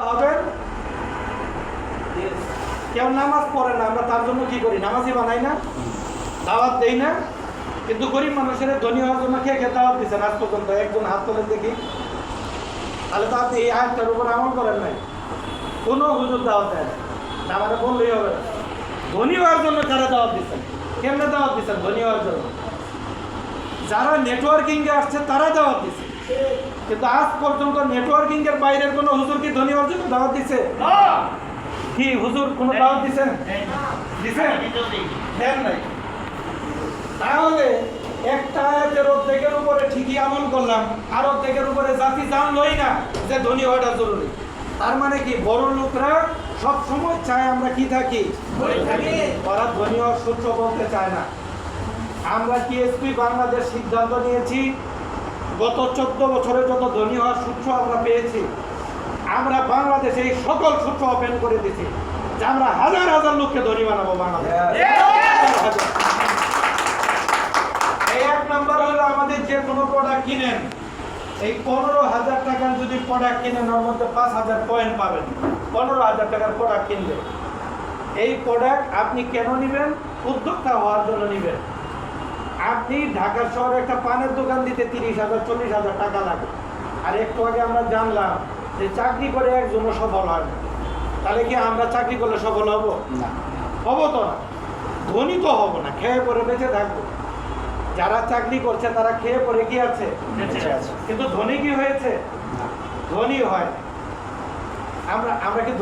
হবেন কেউ নামাজ পড়ে না, আমরা তার জন্য কি করি? নামাজই বানাই না, দাওয়াত দেই না। কিন্তু গরিব মানুষের ধনী হওয়ার জন্য কে কে দাওয়াত দিচ্ছেন আজ পর্যন্ত? একজন হাত তোলেন দেখি। তাহলে তো আপনি এই আয়াতটার উপর আমল করেন নাই। কোনো হুজুর দাওয়াত দেয় না, আমাদের বললেই হবে। ধনী হওয়ার জন্য কারা দাওয়াত দিচ্ছেন? কেমনে দাওয়াত দিচ্ছেন ধনী হওয়ার জন্য? যারা নেটওয়ার্কিং এ আসছে তারা দাওয়াত দিচ্ছে। কিন্তু আজ পর্যন্ত নেটওয়ার্কিং এর বাইরের কোনো হুজুর কি ধনী হওয়ার জন্য দাওয়াত দিচ্ছে? কি হুজুর কোনো দাওয়াত দিচ্ছেন? দিচ্ছেন? দেন নাই। তাহলে একটা আয়াতের অর্ধেকের উপরে ঠিকই আমল করলাম, আর অর্ধেকের উপরে জাতি জানলই না যে ধনী হওয়াটা জরুরি। তার মানে কি বড় লোকরা সব সময় চায় আমরা কি থাকি? ওরা ধনী হওয়ার সূত্র বলতে চায় না। আমরা টিএসপি বাংলাদেশ সিদ্ধান্ত নিয়েছি, গত 14 বছরে যত ধনী হওয়ার সূত্র আমরা পেয়েছি, আমরা বাংলাদেশে এই সকল সূত্র ওপেন করে দিয়েছি যে আমরা হাজার হাজার লোককে ধনী বানাবো বাংলাদেশ। এই এক নাম্বার হলো আমাদের যে কোনো প্রোডাক্ট কিনেন, এই 15,000 টাকার যদি প্রোডাক্ট কিনেন ওর মধ্যে 5,000 পয়েন্ট পাবেন। 15,000 টাকার প্রোডাক্ট কিনলে এই প্রোডাক্ট আপনি কেন নেবেন? উদ্যোক্তা হওয়ার জন্য নেবেন। আপনি ঢাকা শহরে একটা পানের দোকান দিতে 30,000 40,000 টাকা লাগে। আর একটু আগে আমরা জানলাম যে চাকরি করে একজনও সফল হয় না। তাহলে কি আমরা চাকরি করলে সফল হব? না, হব তো না। ধনী তো হব না, খেয়ে পরে বেঁচে থাকবো। যারা চাকরি করছে তারা খেয়ে পরে কি আছে? বেঁচে আছে। কিন্তু ধনী কি হয়েছে? ধনী হয়। আমরা কি